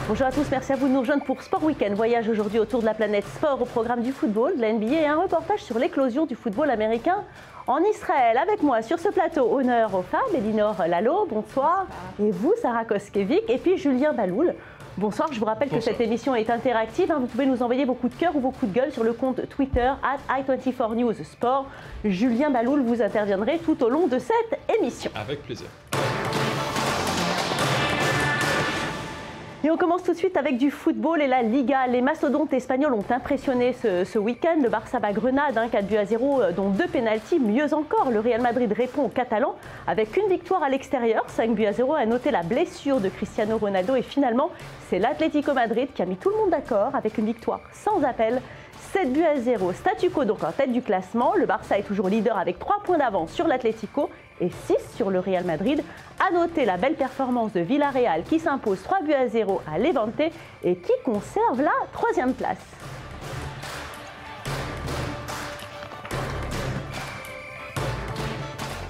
Bonjour à tous, merci à vous de nous rejoindre pour Sport Weekend. Voyage aujourd'hui autour de la planète sport au programme du football, de la NBA et un reportage sur l'éclosion du football américain en Israël. Avec moi sur ce plateau, honneur aux femmes, Elinor Lalo, bonsoir. Et vous, Sarah Koskevic, et puis Julien Baloul. Bonsoir, je vous rappelle que cette émission est interactive. Vous pouvez nous envoyer vos coups de cœur ou vos coups de gueule sur le compte Twitter @i24News Sport. Julien Baloul, vous interviendrez tout au long de cette émission. Avec plaisir. Et on commence tout de suite avec du football et la Liga. Les mastodontes espagnols ont impressionné ce week-end. Le Barça bat Grenade, 4-2-0, dont 2 pénaltys. Mieux encore, le Real Madrid répond aux Catalans avec une victoire à l'extérieur, 5-0. À noter la blessure de Cristiano Ronaldo. Et finalement, c'est l'Atlético Madrid qui a mis tout le monde d'accord avec une victoire sans appel. 7-0. Statu quo donc en tête du classement. Le Barça est toujours leader avec 3 points d'avance sur l'Atlético et 6 sur le Real Madrid. À noter la belle performance de Villarreal qui s'impose 3-0 à Levante et qui conserve la 3e place.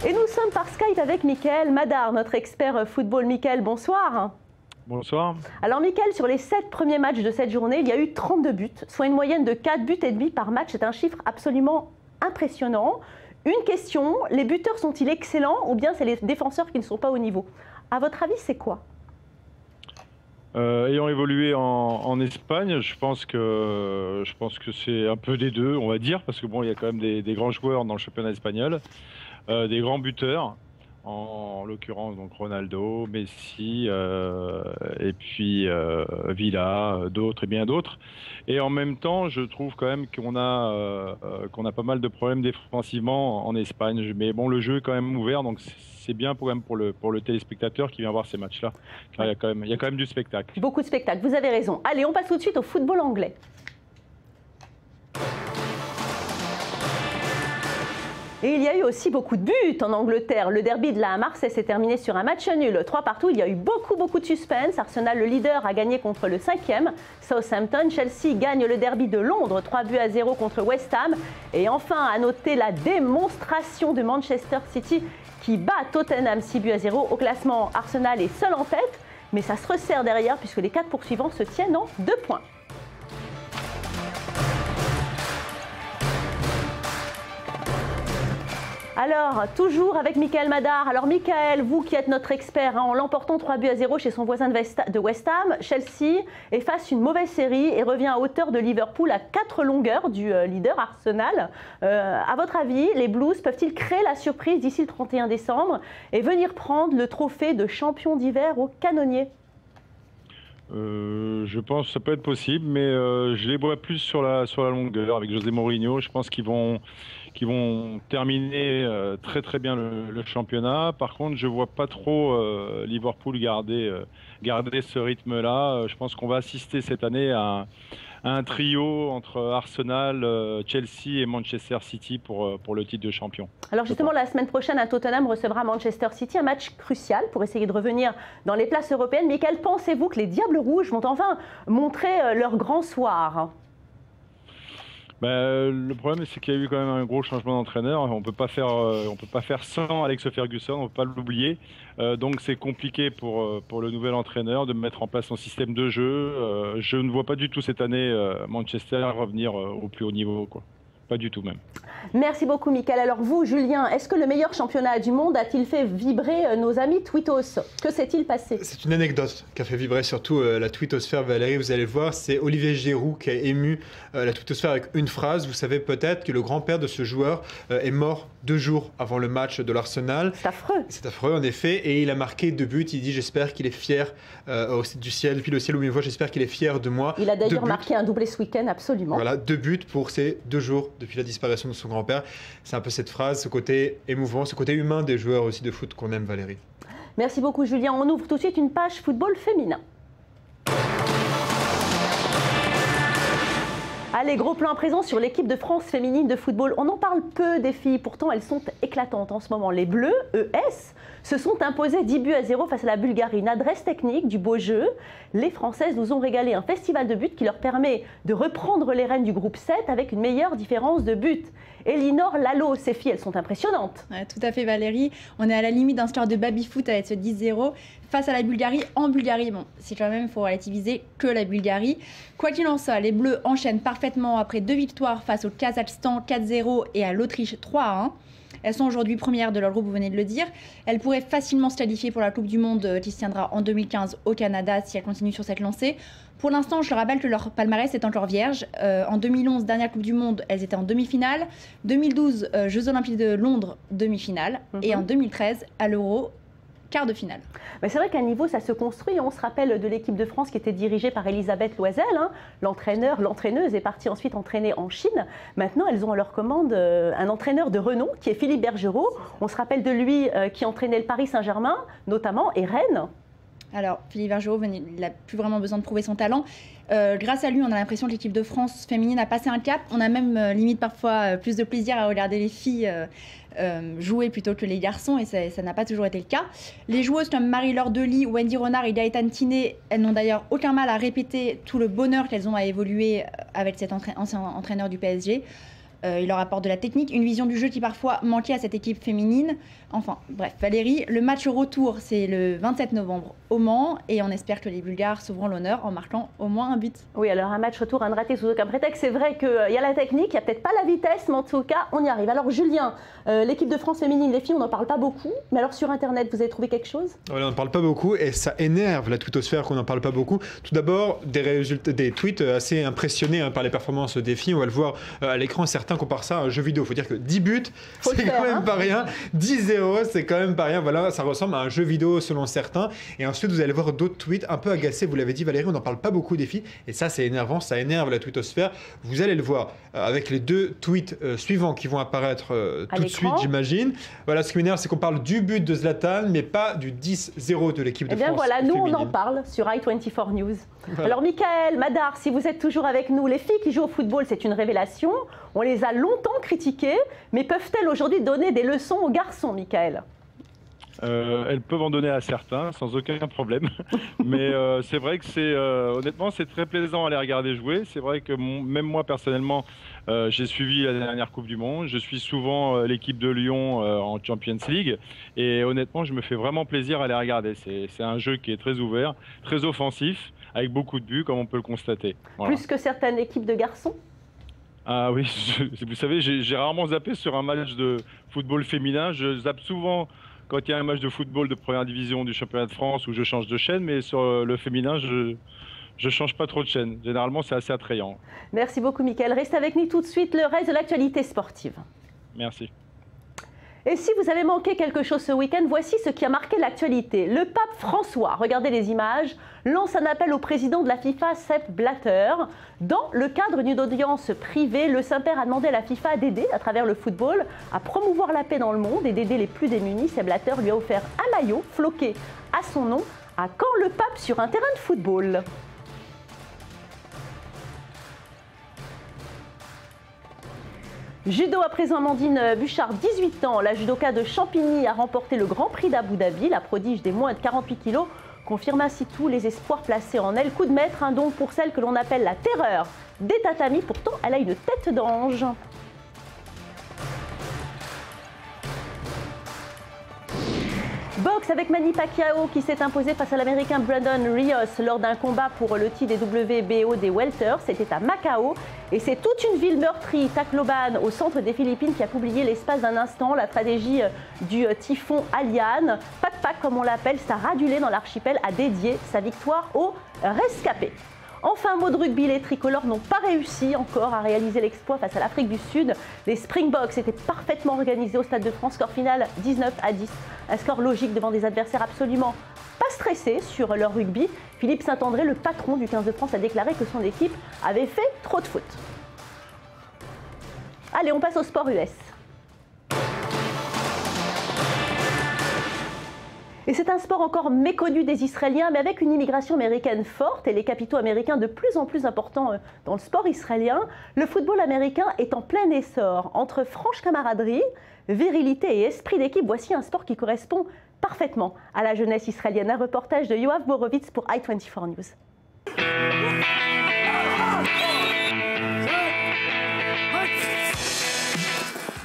Et nous sommes par Skype avec Mickaël Madar, notre expert football. Mickaël, bonsoir. Bonsoir. Alors Mickaël, sur les 7 premiers matchs de cette journée, il y a eu 32 buts, soit une moyenne de 4 buts et demi par match. C'est un chiffre absolument impressionnant. Une question, les buteurs sont-ils excellents ou bien c'est les défenseurs qui ne sont pas au niveau? À votre avis, c'est quoi? Ayant évolué en Espagne, je pense que c'est un peu des deux, on va dire, parce que bon, il y a quand même des grands joueurs dans le championnat espagnol, des grands buteurs. En l'occurrence donc Ronaldo, Messi et puis Villa, d'autres et bien d'autres. Et en même temps, je trouve quand même qu'on a pas mal de problèmes défensivement en Espagne. Mais bon, le jeu est quand même ouvert, donc c'est bien pour le téléspectateur qui vient voir ces matchs-là. Il y a quand même du spectacle. Beaucoup de spectacles, vous avez raison. Allez, on passe tout de suite au football anglais. Et il y a eu aussi beaucoup de buts en Angleterre. Le derby de la Marseille s'est terminé sur un match nul, 3 partout. Il y a eu beaucoup de suspense. Arsenal, le leader, a gagné contre le 5e. Southampton, Chelsea gagne le derby de Londres, 3-0 contre West Ham. Et enfin, à noter la démonstration de Manchester City qui bat Tottenham 6-0. Au classement, Arsenal est seul en tête, mais ça se resserre derrière puisque les 4 poursuivants se tiennent en 2 points. Alors, toujours avec Mickaël Madar. Alors Mickaël, vous qui êtes notre expert, en l'emportant 3-0 chez son voisin de West Ham, Chelsea efface une mauvaise série et revient à hauteur de Liverpool à 4 longueurs du leader Arsenal. À votre avis, les Blues peuvent-ils créer la surprise d'ici le 31 décembre et venir prendre le trophée de champion d'hiver au Canonnier? Je pense que ça peut être possible, mais je les vois plus sur la longueur avec José Mourinho. Je pense qu'ils vont terminer très bien le championnat. Par contre, je vois pas trop Liverpool garder ce rythme-là. Je pense qu'on va assister cette année à un trio entre Arsenal, Chelsea et Manchester City pour le titre de champion. Alors justement, la semaine prochaine, Tottenham recevra Manchester City, un match crucial pour essayer de revenir dans les places européennes. Mais quel pensez-vous que les Diables Rouges vont enfin montrer leur grand soir? Le problème, c'est qu'il y a eu quand même un gros changement d'entraîneur. On peut pas faire sans Alex Ferguson, on peut pas l'oublier. Donc c'est compliqué pour le nouvel entraîneur de mettre en place son système de jeu. Je ne vois pas du tout cette année Manchester revenir au plus haut niveau, quoi. Pas du tout même. Merci beaucoup Mickaël. Alors vous, Julien, est-ce que le meilleur championnat du monde a-t-il fait vibrer nos amis tweetos? Que s'est-il passé? C'est une anecdote qui a fait vibrer surtout la tweetosphère, Valérie, vous allez le voir. C'est Olivier Giroud qui a ému la tweetosphère avec une phrase. Vous savez peut-être que le grand-père de ce joueur est mort 2 jours avant le match de l'Arsenal. C'est affreux. C'est affreux en effet, et il a marqué 2 buts. Il dit j'espère qu'il est fier du ciel, puis le ciel où il me voit, j'espère qu'il est fier de moi. Il a d'ailleurs marqué un doublé ce week-end, absolument. Voilà, 2 buts pour ces 2 jours depuis la disparition de son grand-père. C'est un peu cette phrase, ce côté émouvant, ce côté humain des joueurs aussi de foot qu'on aime, Valérie. Merci beaucoup Julien. On ouvre tout de suite une page football féminin. Allez, gros plan à présent sur l'équipe de France féminine de football. On en parle peu des filles, pourtant elles sont éclatantes en ce moment. Les Bleus, ES, se sont imposées 10-0 face à la Bulgarie. Une adresse technique, du beau jeu. Les Françaises nous ont régalé un festival de buts qui leur permet de reprendre les rênes du groupe 7 avec une meilleure différence de buts. Elinor Lalo. Ces filles, elles sont impressionnantes. Ouais, tout à fait Valérie, on est à la limite d'un score de baby-foot avec ce 10-0 face à la Bulgarie en Bulgarie. Bon, c'est quand même, il faut relativiser que la Bulgarie. Quoi qu'il en soit, les Bleus enchaînent parfaitement après 2 victoires face au Kazakhstan 4-0 et à l'Autriche 3-1. Elles sont aujourd'hui premières de leur groupe, vous venez de le dire. Elles pourraient facilement se qualifier pour la Coupe du Monde qui se tiendra en 2015 au Canada si elles continuent sur cette lancée. Pour l'instant, je le rappelle que leur palmarès est encore vierge. En 2011, dernière Coupe du Monde, elles étaient en demi-finale. 2012, Jeux Olympiques de Londres, demi-finale. Et en 2013, à l'Euro, quart de finale. Mais c'est vrai qu'à un niveau, ça se construit. On se rappelle de l'équipe de France qui était dirigée par Elisabeth Loisel. L'entraîneuse est partie ensuite entraîner en Chine. Maintenant, elles ont à leur commande un entraîneur de renom qui est Philippe Bergerot. On se rappelle de lui qui entraînait le Paris Saint-Germain, notamment, et Rennes. Alors, Philippe Bergerot, il n'a plus vraiment besoin de prouver son talent. Grâce à lui, on a l'impression que l'équipe de France féminine a passé un cap. On a même limite parfois plus de plaisir à regarder les filles jouer plutôt que les garçons, et ça n'a pas toujours été le cas. Les joueuses comme Marie-Laure Delis, Wendy Renard et Gaëtane Tinet, elles n'ont d'ailleurs aucun mal à répéter tout le bonheur qu'elles ont à évoluer avec cet ancien entraîneur du PSG. Il leur apporte de la technique, une vision du jeu qui parfois manquait à cette équipe féminine. Enfin, bref, Valérie, le match retour, c'est le 27 novembre au Mans et on espère que les Bulgares sauveront l'honneur en marquant au moins un but. Oui, alors un match retour, un raté sous aucun prétexte. C'est vrai qu'il y a la technique, il n'y a peut-être pas la vitesse, mais en tout cas, on y arrive. Alors Julien, l'équipe de France féminine, les filles, on n'en parle pas beaucoup. Mais alors sur Internet, vous avez trouvé quelque chose? On n'en parle pas beaucoup et ça énerve la twittosphère qu'on n'en parle pas beaucoup. Tout d'abord, des tweets assez impressionnés par les performances des filles. On va le voir à l'écran, certains comparent ça à un jeu vidéo. Il faut dire que 10 buts, c'est quand même pas rien. 10-0, c'est quand même pas rien. Voilà, ça ressemble à un jeu vidéo selon certains. Et ensuite, vous allez voir d'autres tweets un peu agacés. Vous l'avez dit Valérie, on n'en parle pas beaucoup des filles. Et ça, c'est énervant, ça énerve la twittosphère. Vous allez le voir avec les deux tweets suivants qui vont apparaître tout de suite, j'imagine. Voilà, ce qui m'énerve, c'est qu'on parle du but de Zlatan, mais pas du 10-0 de l'équipe de France. Eh bien voilà, nous féminine. on en parle sur i24 News. Voilà. Alors Michael, Madar, si vous êtes toujours avec nous, les filles qui jouent au football, c'est une révélation. On les a longtemps critiquées, mais peuvent-elles aujourd'hui donner des leçons aux garçons, Michael? Elles peuvent en donner à certains sans aucun problème, mais c'est vrai que honnêtement c'est très plaisant à les regarder jouer. C'est vrai que même moi personnellement j'ai suivi la dernière Coupe du Monde, je suis souvent l'équipe de Lyon en Champions League et honnêtement je me fais vraiment plaisir à les regarder. C'est un jeu qui est très ouvert, très offensif, avec beaucoup de buts comme on peut le constater. Voilà. Plus que certaines équipes de garçons? Ah oui, vous savez, j'ai rarement zappé sur un match de football féminin, je zappe souvent quand il y a un match de football de première division du championnat de France où je change de chaîne, mais sur le féminin, je change pas trop de chaîne. Généralement, c'est assez attrayant. Merci beaucoup, Mickaël. Restez avec nous tout de suite, le reste de l'actualité sportive. Merci. Et si vous avez manqué quelque chose ce week-end, voici ce qui a marqué l'actualité. Le pape François, regardez les images, lance un appel au président de la FIFA, Sepp Blatter. Dans le cadre d'une audience privée, le Saint-Père a demandé à la FIFA d'aider, à travers le football, à promouvoir la paix dans le monde et d'aider les plus démunis. Sepp Blatter lui a offert un maillot floqué à son nom. À quand le pape sur un terrain de football? Judo à présent, Amandine Bouchard, 18 ans. La judoka de Champigny a remporté le Grand Prix d'Abu Dhabi. La prodige des moins de 48 kilos confirme ainsi tous les espoirs placés en elle. Coup de maître, donc pour celle que l'on appelle la terreur des tatamis. Pourtant, elle a une tête d'ange. Boxe avec Manny Pacquiao qui s'est imposé face à l'Américain Brandon Rios lors d'un combat pour le titre des WBO des welters. C'était à Macao et c'est toute une ville meurtrie, Tacloban, au centre des Philippines, qui a publié l'espace d'un instant la stratégie du typhon Haiyan. Pac-Pac, comme on l'appelle, Saradulé dans l'archipel, a dédié sa victoire aux rescapés. Enfin, mot de rugby, les tricolores n'ont pas réussi encore à réaliser l'exploit face à l'Afrique du Sud. Les Springboks étaient parfaitement organisés au Stade de France. Score final 19-10. Un score logique devant des adversaires absolument pas stressés sur leur rugby. Philippe Saint-André, le patron du 15 de France, a déclaré que son équipe avait fait trop de foot. Allez, on passe au sport US. Et c'est un sport encore méconnu des Israéliens, mais avec une immigration américaine forte et les capitaux américains de plus en plus importants dans le sport israélien, le football américain est en plein essor. Entre franche camaraderie, virilité et esprit d'équipe, voici un sport qui correspond parfaitement à la jeunesse israélienne. Un reportage de Yoav Borovitz pour i24 News.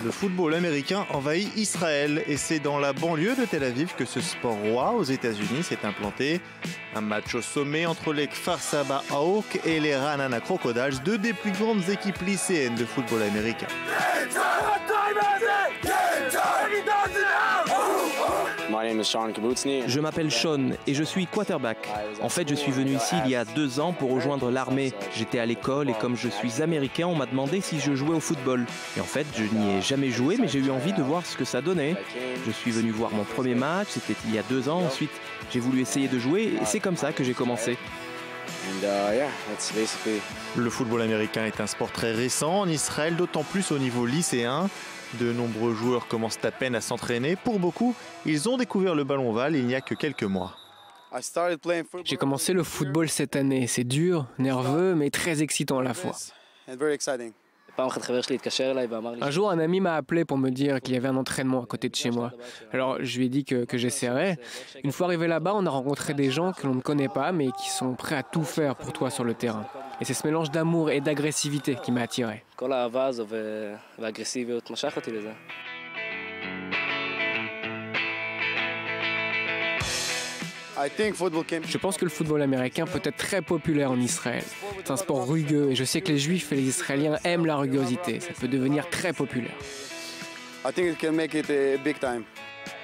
Le football américain envahit Israël et c'est dans la banlieue de Tel Aviv que ce sport roi aux États-Unis s'est implanté. Un match au sommet entre les Kfar Saba Hawks et les Ra'anana Crocodiles, deux des plus grandes équipes lycéennes de football américain. Je m'appelle Sean et je suis quarterback. En fait, je suis venu ici il y a 2 ans pour rejoindre l'armée. J'étais à l'école et comme je suis américain, on m'a demandé si je jouais au football. Et en fait, je n'y ai jamais joué, mais j'ai eu envie de voir ce que ça donnait. Je suis venu voir mon premier match, c'était il y a 2 ans. Ensuite, j'ai voulu essayer de jouer et c'est comme ça que j'ai commencé. Le football américain est un sport très récent en Israël, d'autant plus au niveau lycéen. De nombreux joueurs commencent à peine à s'entraîner. Pour beaucoup, ils ont découvert le ballon ovale il n'y a que quelques mois. J'ai commencé le football cette année. C'est dur, nerveux, mais très excitant à la fois. Un jour, un ami m'a appelé pour me dire qu'il y avait un entraînement à côté de chez moi. Alors, je lui ai dit que j'essaierais. Une fois arrivé là-bas, on a rencontré des gens que l'on ne connaît pas, mais qui sont prêts à tout faire pour toi sur le terrain. Et c'est ce mélange d'amour et d'agressivité qui m'a attiré. Je pense que le football américain peut être très populaire en Israël. C'est un sport rugueux et je sais que les Juifs et les Israéliens aiment la rugosité. Ça peut devenir très populaire.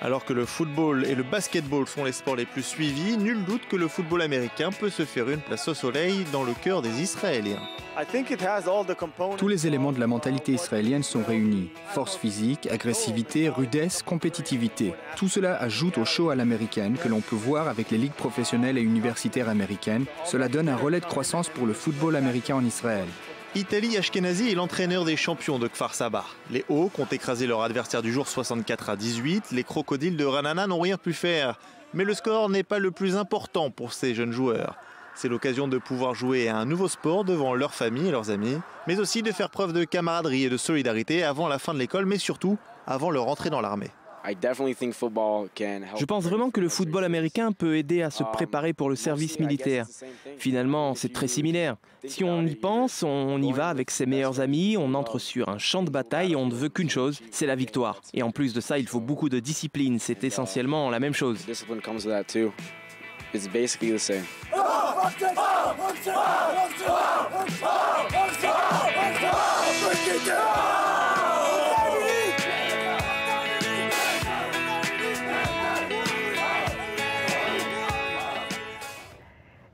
Alors que le football et le basketball sont les sports les plus suivis, nul doute que le football américain peut se faire une place au soleil dans le cœur des Israéliens. Tous les éléments de la mentalité israélienne sont réunis. Force physique, agressivité, rudesse, compétitivité. Tout cela ajoute au show à l'américaine que l'on peut voir avec les ligues professionnelles et universitaires américaines. Cela donne un relais de croissance pour le football américain en Israël. Itali Ashkenazi est l'entraîneur des champions de Kfar Saba. Les Hawks ont écrasé leur adversaire du jour 64-18. Les crocodiles de Ra'anana n'ont rien pu faire. Mais le score n'est pas le plus important pour ces jeunes joueurs. C'est l'occasion de pouvoir jouer à un nouveau sport devant leur famille et leurs amis, mais aussi de faire preuve de camaraderie et de solidarité avant la fin de l'école, mais surtout avant leur entrée dans l'armée. Je pense vraiment que le football américain peut aider à se préparer pour le service militaire. Finalement, c'est très similaire. Si on y pense, on y va avec ses meilleurs amis, on entre sur un champ de bataille et on ne veut qu'une chose, c'est la victoire. Et en plus de ça, il faut beaucoup de discipline, c'est essentiellement la même chose.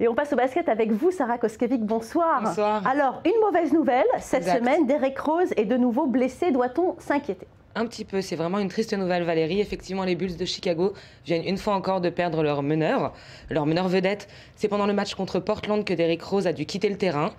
Et on passe au basket avec vous, Sarah Koskevic. Bonsoir. Bonsoir. Alors, une mauvaise nouvelle. Cette semaine, Derrick Rose est de nouveau blessé. Doit-on s'inquiéter ? Un petit peu, c'est vraiment une triste nouvelle, Valérie. Effectivement, les Bulls de Chicago viennent une fois encore de perdre leur meneur vedette. C'est pendant le match contre Portland que Derrick Rose a dû quitter le terrain.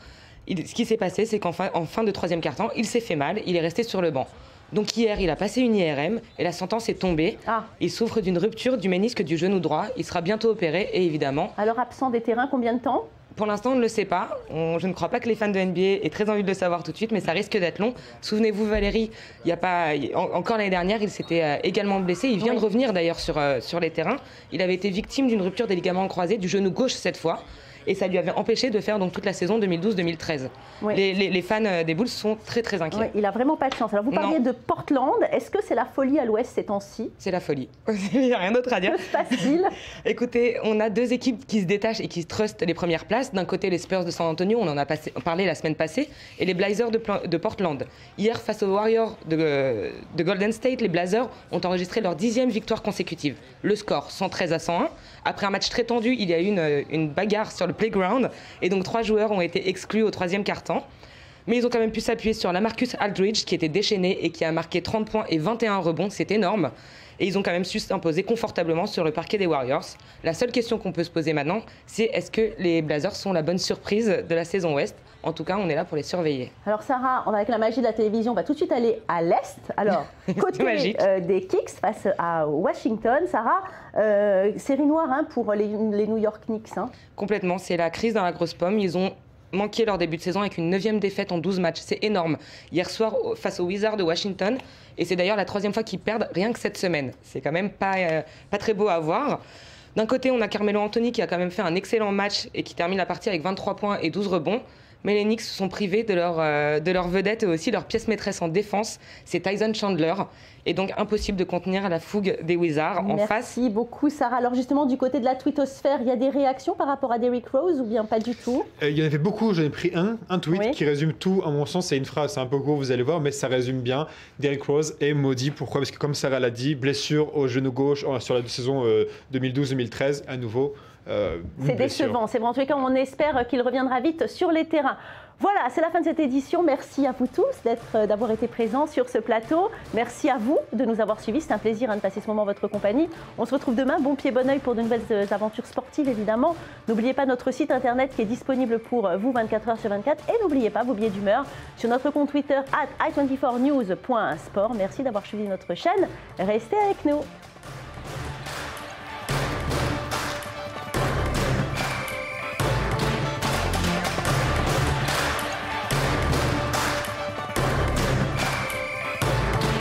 Ce qui s'est passé, c'est qu'en fin de troisième quart-temps, il s'est fait mal, il est resté sur le banc. Donc hier, il a passé une IRM et la sentence est tombée. Il souffre d'une rupture du ménisque du genou droit. Il sera bientôt opéré et évidemment... Alors absent des terrains, combien de temps ? Pour l'instant, on ne le sait pas. Je ne crois pas que les fans de NBA aient très envie de le savoir tout de suite, mais ça risque d'être long. Souvenez-vous, Valérie, encore l'année dernière, il s'était également blessé. Il vient de revenir d'ailleurs sur les terrains. Il avait été victime d'une rupture des ligaments croisés du genou gauche cette fois. Et ça lui avait empêché de faire donc toute la saison 2012-2013. Oui. Les fans des Bulls sont très très inquiets. Oui, il n'a vraiment pas de chance. Alors vous parliez de Portland, est-ce que c'est la folie à l'Ouest ces temps-ci ? C'est la folie, il n'y a rien d'autre à dire. Que se passe-t-il ? Écoutez, on a deux équipes qui se détachent et qui se trustent les premières places. D'un côté les Spurs de San Antonio, on en a parlé la semaine passée, et les Blazers de Portland. Hier, face aux Warriors de Golden State, les Blazers ont enregistré leur 10e victoire consécutive. Le score 113-101. Après un match très tendu, il y a eu une bagarre sur le playground et donc 3 joueurs ont été exclus au 3e quart-temps. Mais ils ont quand même pu s'appuyer sur LaMarcus Aldridge qui était déchaîné et qui a marqué 30 points et 21 rebonds, c'est énorme. Et ils ont quand même su s'imposer confortablement sur le parquet des Warriors. La seule question qu'on peut se poser maintenant, c'est est-ce que les Blazers sont la bonne surprise de la saison Ouest ? En tout cas, on est là pour les surveiller. Alors Sarah, avec la magie de la télévision, on va tout de suite aller à l'Est. Alors, côté des Knicks face à Washington, Sarah, série noire pour les New York Knicks. Complètement, c'est la crise dans la grosse pomme. Ils ont manqué leur début de saison avec une 9e défaite en 12 matchs. C'est énorme. Hier soir, face aux Wizards de Washington, et c'est d'ailleurs la 3e fois qu'ils perdent rien que cette semaine. C'est quand même pas très beau à voir. D'un côté, on a Carmelo Anthony qui a quand même fait un excellent match et qui termine la partie avec 23 points et 12 rebonds. mais les Knicks se sont privés de leur vedette et aussi leur pièce maîtresse en défense, c'est Tyson Chandler. Et donc impossible de contenir la fougue des Wizards en face. Merci beaucoup Sarah. Alors justement du côté de la twittosphère, il y a des réactions par rapport à Derrick Rose ou bien pas du tout? Il y en avait beaucoup, j'en ai pris un tweet qui résume tout. À mon sens, c'est une phrase, c'est un peu court, vous allez voir, mais ça résume bien. Derrick Rose est maudit. Pourquoi? Parce que comme Sarah l'a dit, blessure au genou gauche sur la saison 2012-2013, à nouveau. C'est décevant, c'est vrai. En tout cas, on espère qu'il reviendra vite sur les terrains. Voilà, c'est la fin de cette édition. Merci à vous tous d'avoir été présents sur ce plateau. Merci à vous de nous avoir suivis. C'est un plaisir de passer ce moment en votre compagnie. On se retrouve demain, bon pied, bon oeil pour de nouvelles aventures sportives, évidemment. N'oubliez pas notre site internet qui est disponible pour vous 24h sur 24. Et n'oubliez pas vos billets d'humeur sur notre compte Twitter @i24news.sport. Merci d'avoir suivi notre chaîne. Restez avec nous.